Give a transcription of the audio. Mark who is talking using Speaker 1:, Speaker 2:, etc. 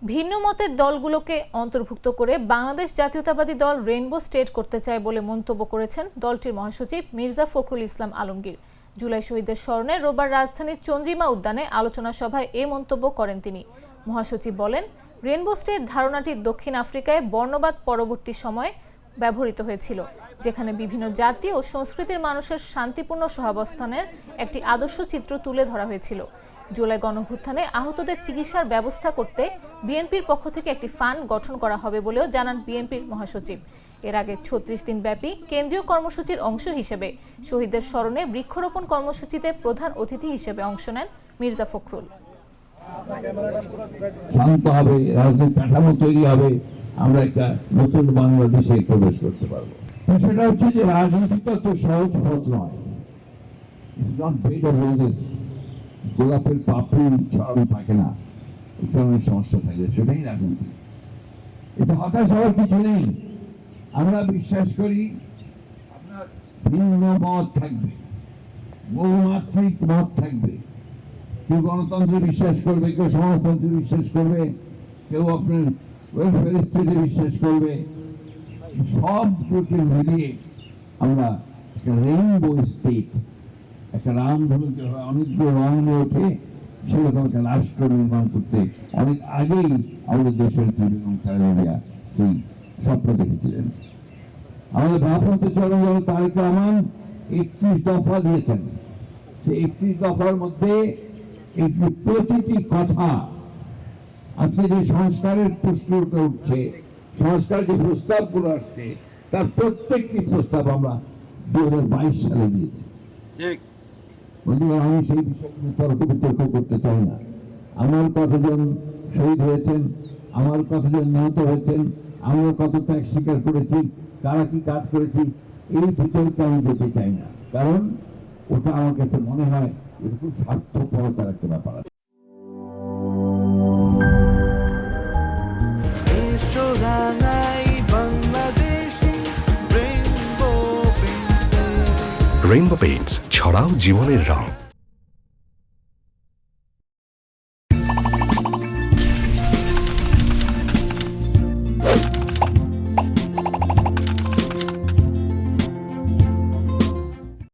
Speaker 1: ভিন্ন মতের দলগুলোকে অন্তর্ভুক্ত করে বাংলাদেশ জাতীয়তাবাদী দল রেইনবো স্টেট করতে চায় বলে মন্তব্য করেছেন দলটির মহাসচিব মির্জা ফখরুল ইসলাম আলমগীর। জুলাই শহীদদের স্মরণে রোববার রাজধানীর চন্দ্রিমা উদ্যানে আলোচনা সভায় এ মন্তব্য করেন তিনি। মহাসচিব বলেন, রেইনবো স্টেট ধারণাটি দক্ষিণ আফ্রিকায় বর্ণবাদ পরবর্তী সময়ে ব্যবহৃত হয়েছিল, যেখানে বিভিন্ন জাতি ও সংস্কৃতির মানুষের শান্তিপূর্ণ সহাবস্থানের একটি আদর্শ চিত্র তুলে ধরা হয়েছিল। জুলাই গণঅভ্যুত্থানে আহতদের চিকিৎসার ব্যবস্থা করতে বিএনপির পক্ষ থেকে একটি ফান্ড গঠন করা হবে বলেও জানান বিএনপির মহাসচিব। এর আগে ৩৬ দিনব্যাপী কেন্দ্রীয় কর্মসূচির অংশ হিসেবে শহীদদের স্মরণে বৃক্ষরোপণ কর্মসূচিতে প্রধান অতিথি হিসেবে অংশ নেন মির্জা ফখরুল।
Speaker 2: শান্ত হবে, রাজনৈতিক কাঠামো তৈরি হবে, আমরা একটা নতুন বাংলাদেশে প্রবেশ করতে পারবো। সেটা হচ্ছে যে রাজনীতি তো সহজ পথ নয়। গোলাপের পাপড়ি ছড়ানো থাকে না, এটা অনেক সমস্যা থাকে, সেটাই রাজনীতি। এটা হতাশ হওয়ার কিছু নেই। আমরা বিশ্বাস করি আপনার ভিন্ন মত থাকবে, বহুমাত্রিক মত থাকবে। কেউ গণতন্ত্রে বিশ্বাস করবে, কেউ সমাজতন্ত্রে বিশ্বাস করবে, কেউ আপনার ওয়েলফেয়ার স্টেটে বিশ্বাস করবে। সবগুলোকে মিলিয়ে আমরা একটা রেইনবো স্টেট, একটা রামধনুকে অনেকগুলো রং নিয়ে ওঠে সেরকম একটা রাষ্ট্র নির্মাণ করতে অনেক আগেই আমাদের দেশের এবং খালেদা সেই স্বপ্ন দেখেছিলেন। আমাদের ভাবমন্ত্রী জনগণ তারেক রহমান ৩১ দফা দিয়েছেন। সেই ৩১ দফার মধ্যে এই প্রতিটি কথা, আজকে যে সংস্কারের প্রশ্নটা উঠছে, সংস্কার যে প্রস্তাবগুলো আসছে, তার প্রত্যেকটি প্রস্তাব আমরা ২০২২ সালে দিয়েছি। আমি সেই বিষয়গুলো তর্ক বিতর্ক করতে চাই না। আমার কতজন শহীদ হয়েছেন, আমার কতজন নিহত হয়েছেন, আমরা কত ত্যাগ স্বীকার করেছি, কারা কি কাজ করেছি, এই বিতর্কে আমি যেতে চাই না। কারণ ওটা আমার কাছে মনে হয় এরকম স্বার্থপরতার একটা ব্যাপার আছে।
Speaker 3: রেইনবো পেইন্টস, ছড়াও জীবনের রং।